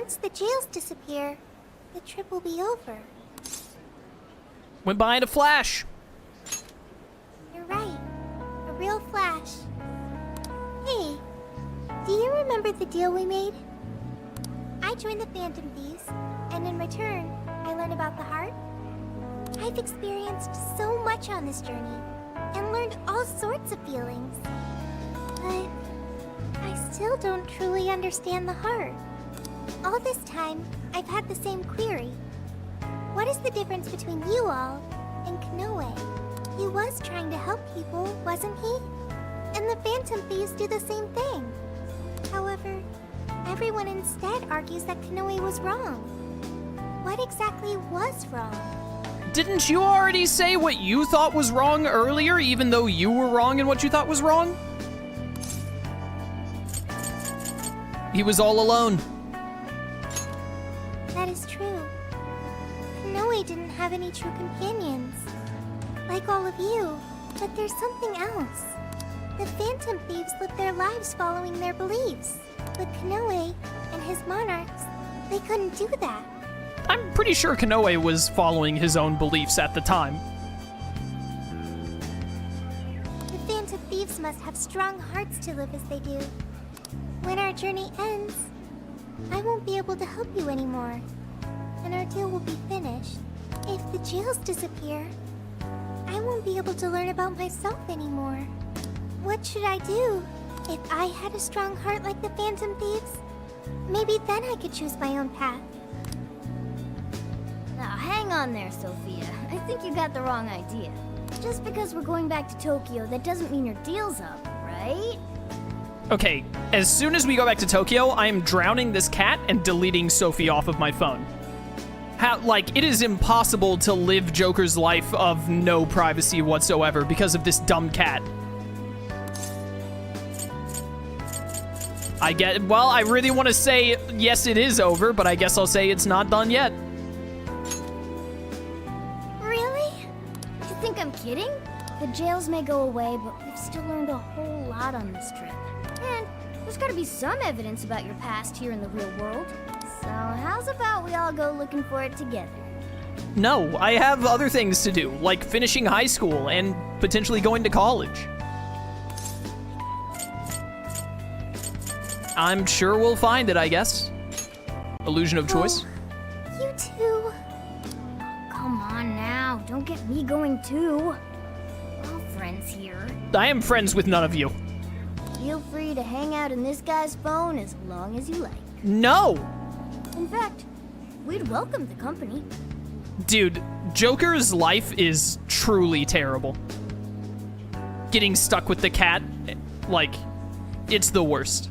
once the jails disappear, the trip will be over. Went by in a flash. You're right. A real flash. Hey, do you remember the deal we made? I joined the Phantom Thieves, and in return, I learned about the heart. I've experienced so much on this journey, and learned all sorts of feelings. But I still don't truly understand the heart. All this time, I've had the same query. What is the difference between you all and Koei? He was trying to help people, wasn't he? And the Phantom Thieves do the same thing. However, everyone instead argues that Koei was wrong. What exactly was wrong? Didn't you already say what you thought was wrong earlier, even though you were wrong in what you thought was wrong? He was all alone. That is true. Koei didn't have any true companions. Like all of you, but there's something else. The Phantom Thieves live their lives following their beliefs. But Koei and his monarchs, they couldn't do that. I'm pretty sure Koei was following his own beliefs at the time. The Phantom Thieves must have strong hearts to live as they do. When our journey ends, I won't be able to help you anymore, and our deal will be finished. If the jails disappear, I won't be able to learn about myself anymore. What should I do? If I had a strong heart like the Phantom Thieves, maybe then I could choose my own path. Now, hang on there, Sophia. I think you got the wrong idea. Just because we're going back to Tokyo, that doesn't mean your deal's up, right? Okay, as soon as we go back to Tokyo, I am drowning this cat and deleting Sophie off of my phone. It is impossible to live Joker's life of no privacy whatsoever because of this dumb cat. I really want to say, yes, it is over, but I guess I'll say it's not done yet. Really? You think I'm kidding? The jails may go away, but we've still learned a whole lot on this trip. And there's gotta be some evidence about your past here in the real world. So how's about we all go looking for it together? No, I have other things to do, like finishing high school and potentially going to college. I'm sure we'll find it, I guess. Illusion of choice. Oh, you too. Come on now, don't get me going too. We're all friends here. I am friends with none of you. Feel free to hang out in this guy's phone as long as you like. No! In fact, we'd welcome the company. Dude, Joker's life is truly terrible. Getting stuck with the cat, it's the worst.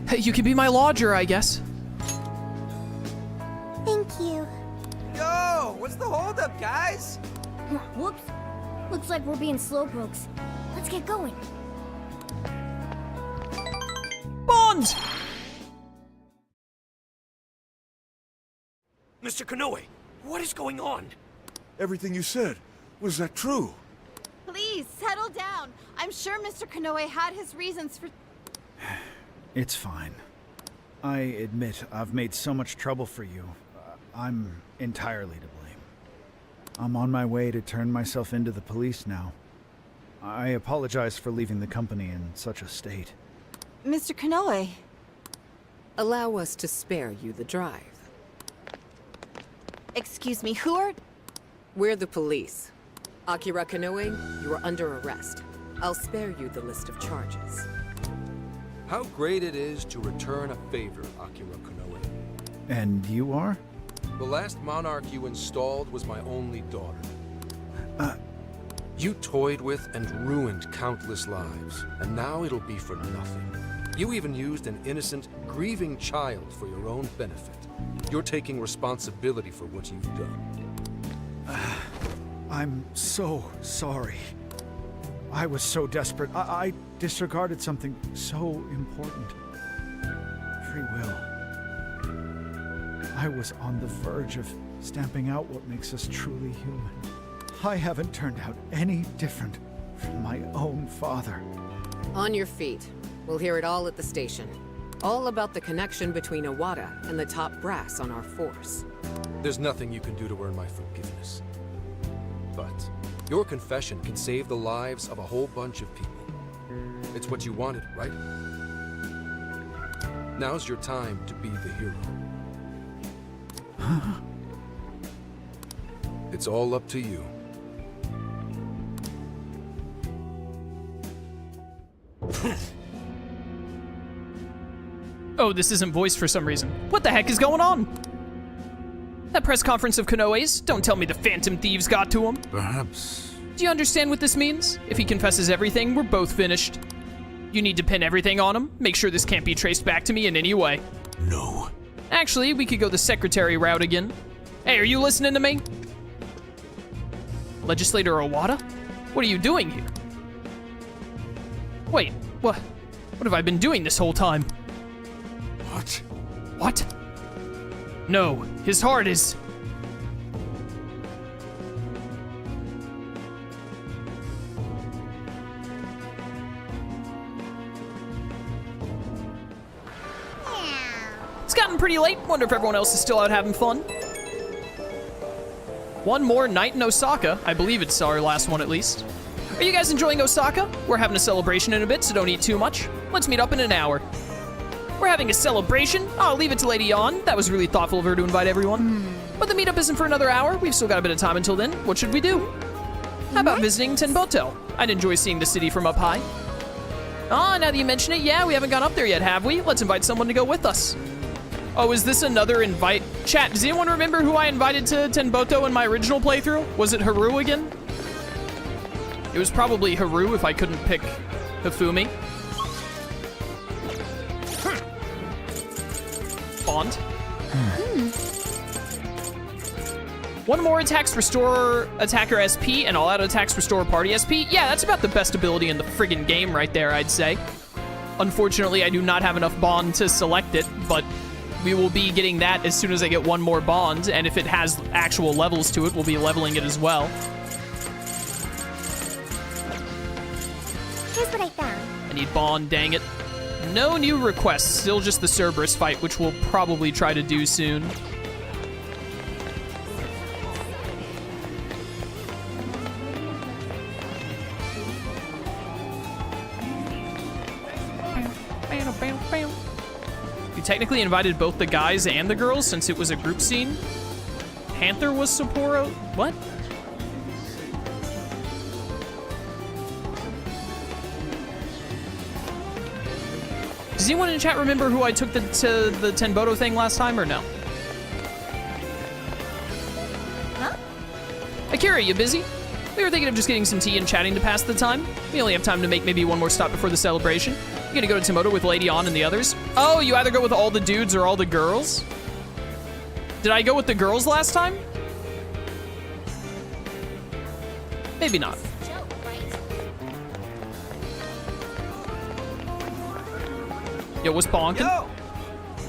Hey, you can be my lodger, I guess. Thank you. Yo, what's the holdup, guys? Whoops. Looks like we're being slowpokes. Let's get going. Bond! Mr. Koei, what is going on? Everything you said, was that true? Please, settle down. I'm sure Mr. Koei had his reasons for... It's fine. I admit I've made so much trouble for you. I'm entirely to blame. I'm on my way to turn myself into the police now. I apologize for leaving the company in such a state. Mr. Koei. Allow us to spare you the drive. Excuse me, who are... We're the police. Akira Koei, you are under arrest. I'll spare you the list of charges. How great it is to return a favor, Akira Koei. And you are? The last monarch you installed was my only daughter. You toyed with and ruined countless lives, and now it'll be for nothing. You even used an innocent, grieving child for your own benefit. You're taking responsibility for what you've done. I'm so sorry. I was so desperate. I disregarded something so important. Free will. I was on the verge of stamping out what makes us truly human. I haven't turned out any different from my own father. On your feet. We'll hear it all at the station. All about the connection between Iwata and the top brass on our force. There's nothing you can do to earn my forgiveness. But your confession can save the lives of a whole bunch of people. It's what you wanted, right? Now's your time to be the hero. It's all up to you. Oh, this isn't voiced for some reason. What the heck is going on? That press conference of Konoe's? Don't tell me the Phantom Thieves got to him. Perhaps. Do you understand what this means? If he confesses everything, we're both finished. You need to pin everything on him. Make sure this can't be traced back to me in any way. No. Actually, we could go the secretary route again. Hey, are you listening to me? Legislator Iwata? What are you doing here? Wait, what have I been doing this whole time? What? What? No, his heart is... It's gotten pretty late. Wonder if everyone else is still out having fun. One more night in Osaka. I believe it's our last one at least. Are you guys enjoying Osaka? We're having a celebration in a bit, so don't eat too much. Let's meet up in an hour. We're having a celebration? I'll leave it to Lady Yon. That was really thoughtful of her to invite everyone. But the meetup isn't for another hour. We've still got a bit of time until then. What should we do? How about visiting Tenboto? I'd enjoy seeing the city from up high. Ah, now that you mention it, yeah, we haven't gone up there yet, have we? Let's invite someone to go with us. Oh, is this another invite? Chat, does anyone remember who I invited to Tenboto in my original playthrough? Was it Haru again? It was probably Haru if I couldn't pick Hifumi. Bond. One more attacks restore attacker SP and all out attacks restore party SP. Yeah, that's about the best ability in the friggin' game right there, I'd say. Unfortunately, I do not have enough bond to select it, but we will be getting that as soon as I get one more bond, and if it has actual levels to it, we'll be leveling it as well. Here's what I found. I need bond, dang it. No new requests, still just the Cerberus fight, which we'll probably try to do soon. We technically invited both the guys and the girls since it was a group scene. Panther was Sapporo? What? Does anyone in the chat remember who I took to the Tenboto thing last time or no? Huh? Akira, you busy? We were thinking of just getting some tea and chatting to pass the time. We only have time to make maybe one more stop before the celebration. You gonna go to Tenboto with Lady On and the others? Oh, you either go with all the dudes or all the girls? Did I go with the girls last time? Maybe not. Yo, what's bonking? Yo!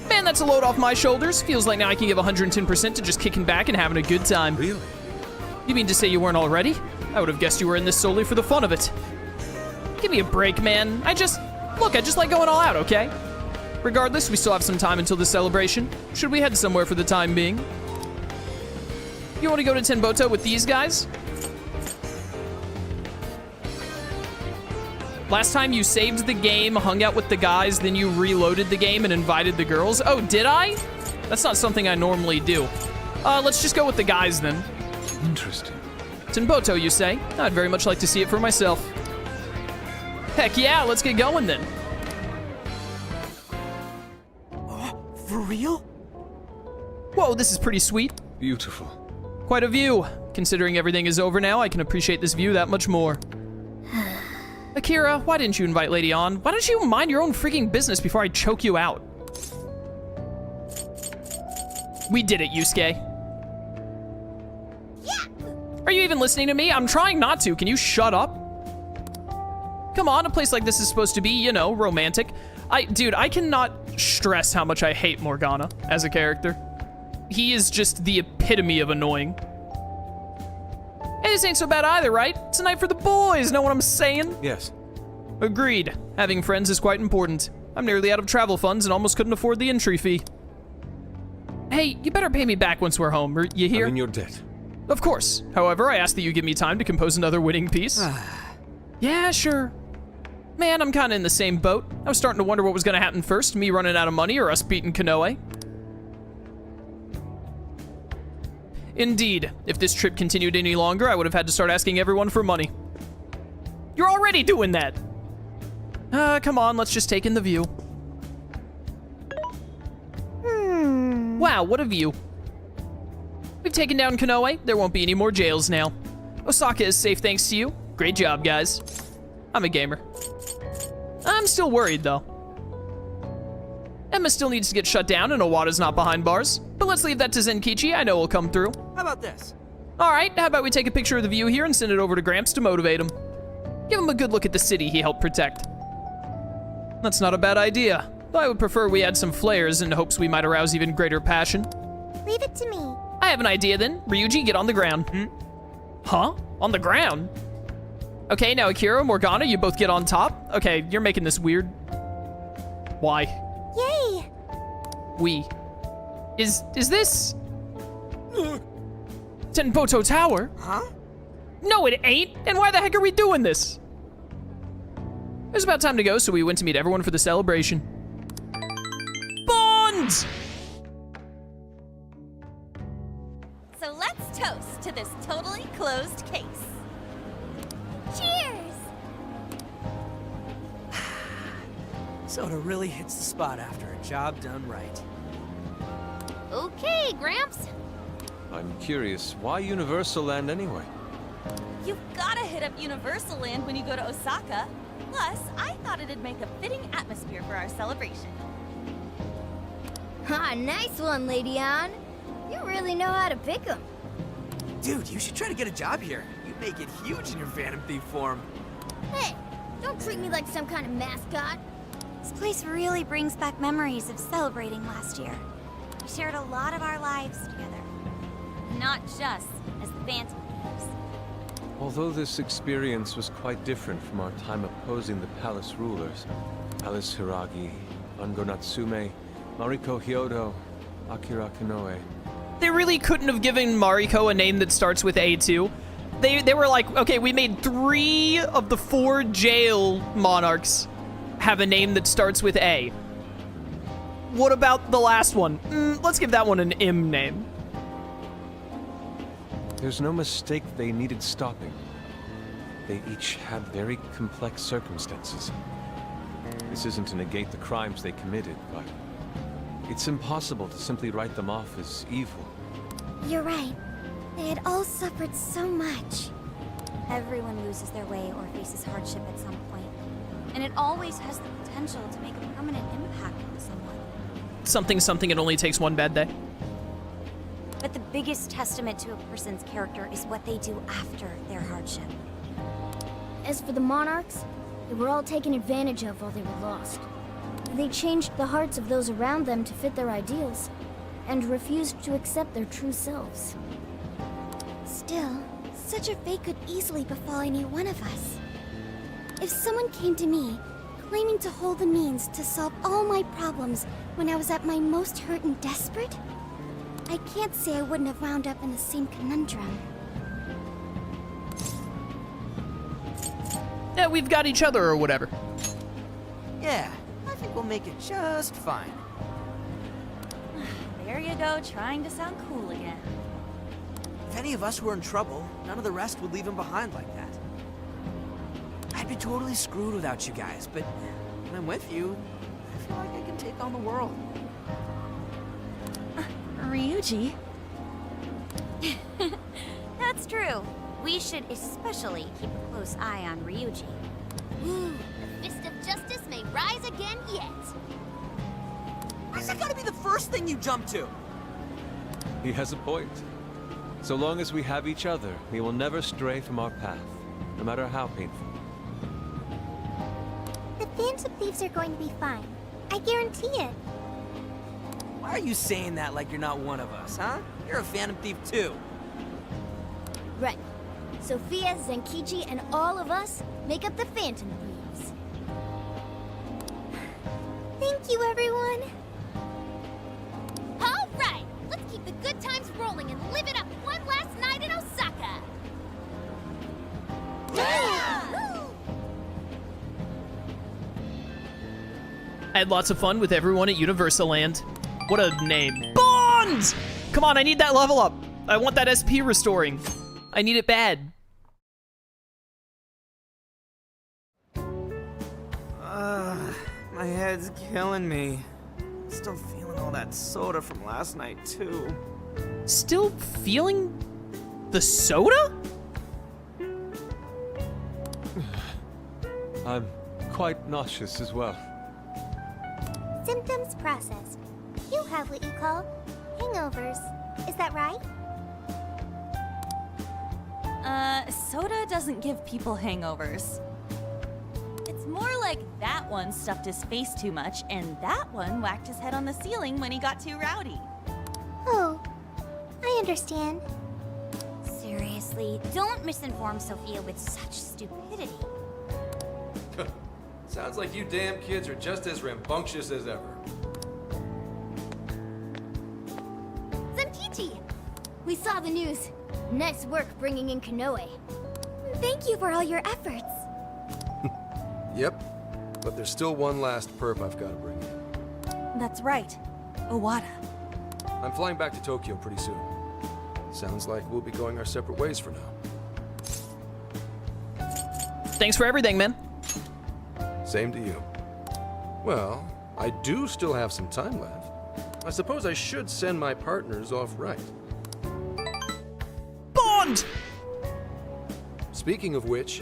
Man, that's a load off my shoulders. Feels like now I can give 110% to just kicking back and having a good time. Really? You mean to say you weren't already? I would have guessed you were in this solely for the fun of it. Give me a break, man. I just like going all out, okay? Regardless, we still have some time until the celebration. Should we head somewhere for the time being? You want to go to Tenboto with these guys? Last time you saved the game, hung out with the guys, then you reloaded the game and invited the girls. Oh, did I? That's not something I normally do. Let's just go with the guys then. Interesting. Tenboto, you say? I'd very much like to see it for myself. Heck yeah, let's get going then. For real? Whoa, this is pretty sweet. Beautiful. Quite a view. Considering everything is over now, I can appreciate this view that much more. Akira, why didn't you invite Lady On? Why don't you mind your own freaking business before I choke you out? We did it, Yusuke. Yeah. Are you even listening to me? I'm trying not to. Can you shut up? Come on, a place like this is supposed to be, you know, romantic. Dude, I cannot stress how much I hate Morgana as a character. He is just the epitome of annoying. Hey, this ain't so bad either, right? It's a night for the boys, know what I'm saying? Yes. Agreed. Having friends is quite important. I'm nearly out of travel funds and almost couldn't afford the entry fee. Hey, you better pay me back once we're home, you hear? I'm in your debt. Of course. However, I ask that you give me time to compose another winning piece. Yeah, sure. Man, I'm kinda in the same boat. I was starting to wonder what was gonna happen first, me running out of money or us beating Koei. Indeed, if this trip continued any longer, I would have had to start asking everyone for money. You're already doing that! Come on, let's just take in the view. Wow, what a view. We've taken down Koei. There won't be any more jails now. Osaka is safe thanks to you. Great job, guys. I'm a gamer. I'm still worried, though. Emma still needs to get shut down and Owada's not behind bars. But let's leave that to Zenkichi. I know he'll come through. How about this? All right, how about we take a picture of the view here and send it over to Gramps to motivate him. Give him a good look at the city he helped protect. That's not a bad idea. Though I would prefer we add some flares in hopes we might arouse even greater passion. Leave it to me. I have an idea then. Ryuji, get on the ground. Huh? On the ground? Okay, now Akira, Morgana, you both get on top. Okay, you're making this weird. Why? Yay! We. Is this... Tenboto Tower? Huh? No, it ain't. And why the heck are we doing this? It was about time to go, so we went to meet everyone for the celebration. Bonds! So let's toast to this totally closed case. Cheers! Soda really hits the spot after a job done right. Okay, Gramps. I'm curious, why Universal Land anyway? You've gotta hit up Universal Land when you go to Osaka. Plus, I thought it'd make a fitting atmosphere for our celebration. Ah, nice one, Lady Ann. You really know how to pick 'em. Dude, you should try to get a job here. You'd make it huge in your Phantom Thief form. Hey, don't treat me like some kind of mascot. This place really brings back memories of celebrating last year. We shared a lot of our lives together. Not just as the Phantom Thieves. Although this experience was quite different from our time opposing the palace rulers, Alice Hiragi, Ango Natsume, Mariko Hyodo, Akira Konoe. They really couldn't have given Mariko a name that starts with A too. They were like, okay, we made 3 of the 4 jail monarchs have a name that starts with A. What about the last one? Let's give that one an M name. There's no mistake they needed stopping. They each had very complex circumstances. This isn't to negate the crimes they committed, but it's impossible to simply write them off as evil. You're right. They had all suffered so much. Everyone loses their way or faces hardship at some point. And it always has the potential to make a permanent impact on someone. Something, it only takes one bad day. But the biggest testament to a person's character is what they do after their hardship. As for the monarchs, they were all taken advantage of while they were lost. They changed the hearts of those around them to fit their ideals, and refused to accept their true selves. Still, such a fate could easily befall any one of us. If someone came to me, claiming to hold the means to solve all my problems when I was at my most hurt and desperate, I can't say I wouldn't have wound up in the same conundrum. Yeah, we've got each other or whatever. Yeah, I think we'll make it just fine. There you go, trying to sound cool again. If any of us were in trouble, none of the rest would leave him behind like that. I'd be totally screwed without you guys, but when I'm with you, I feel like I can take on the world. Ryuji? That's true. We should especially keep a close eye on Ryuji. Ooh, the fist of justice may rise again yet. Why's that gotta be the first thing you jump to? He has a point. So long as we have each other, we will never stray from our path, no matter how painful. The Phantom Thieves are going to be fine. I guarantee it. Why are you saying that like you're not one of us, huh? You're a Phantom Thief too. Right. Sophia, Zenkichi, and all of us make up the Phantom Thieves. you, everyone. All right, let's keep the good times rolling and live it up one last night in Osaka. I had lots of fun with everyone at Universal Land. What a name. Bond! Come on, I need that level up. I want that SP restoring. I need it bad. My head's killing me. Still feeling all that soda from last night, too. Still feeling the soda? I'm quite nauseous as well. Symptoms processed. You have what you call hangovers. Is that right? Soda doesn't give people hangovers. It's more like that one stuffed his face too much, and that one whacked his head on the ceiling when he got too rowdy. Oh, I understand. Seriously, don't misinform Sophia with such stupidity. Sounds like you damn kids are just as rambunctious as ever. Zenkichi! We saw the news. Nice work bringing in Konoe. Thank you for all your efforts. Yep, but there's still one last perp I've got to bring in. That's right. Owada. I'm flying back to Tokyo pretty soon. Sounds like we'll be going our separate ways for now. Thanks for everything, man. Same to you. Well, I do still have some time left. I suppose I should send my partners off right. Bond! Speaking of which,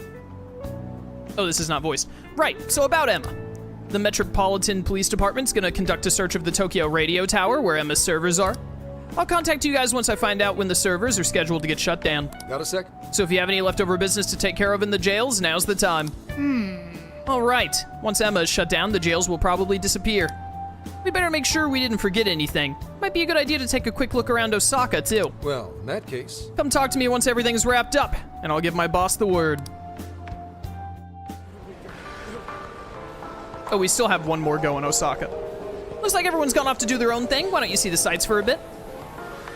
Oh, this is not voiced. Right, so about Emma. The Metropolitan Police Department's gonna conduct a search of the Tokyo radio tower where Emma's servers are. I'll contact you guys once I find out when the servers are scheduled to get shut down. got a sec? So if you have any leftover business to take care of in the jails, now's the time. All right, once Emma is shut down, the jails will probably disappear. We better make sure we didn't forget anything. Might be a good idea to take a quick look around Osaka, too. Well, in that case, Come talk to me once everything's wrapped up, and I'll give my boss the word. Oh, we still have one more go in Osaka. Looks like everyone's gone off to do their own thing. Why don't you see the sights for a bit?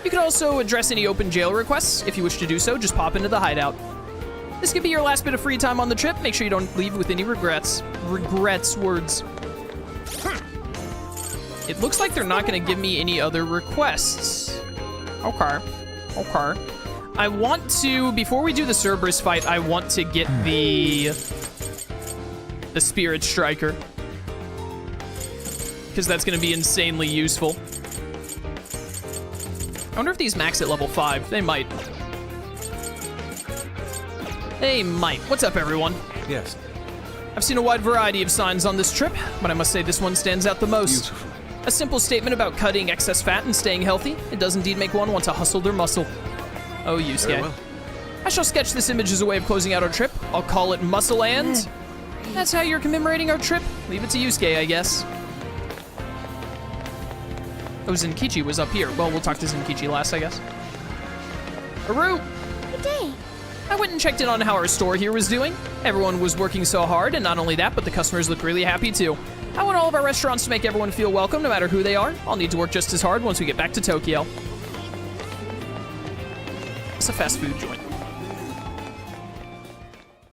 You can also address any open jail requests. If you wish to do so, just pop into the hideout. This could be your last bit of free time on the trip. Make sure you don't leave with any regrets. Regrets words. It looks like they're not going to give me any other requests. Okay. I want to, before we do the Cerberus fight, I want to get the Spirit Striker. Because that's going to be insanely useful. I wonder if these max at level 5. They might. They might. What's up, everyone? Yes. I've seen a wide variety of signs on this trip, but I must say this one stands out the most. Beautiful. A simple statement about cutting excess fat and staying healthy. It does indeed make one want to hustle their muscle. Oh, Yusuke. Very well. I shall sketch this image as a way of closing out our trip. I'll call it Muscle and... That's how you're commemorating our trip? Leave it to Yusuke, I guess. Oh, Zenkichi was up here. Well, we'll talk to Zenkichi last, I guess. Haru! Good day. I went and checked in on how our store here was doing. Everyone was working so hard, and not only that, but the customers look really happy too. I want all of our restaurants to make everyone feel welcome, no matter who they are. I'll need to work just as hard once we get back to Tokyo. It's a fast food joint.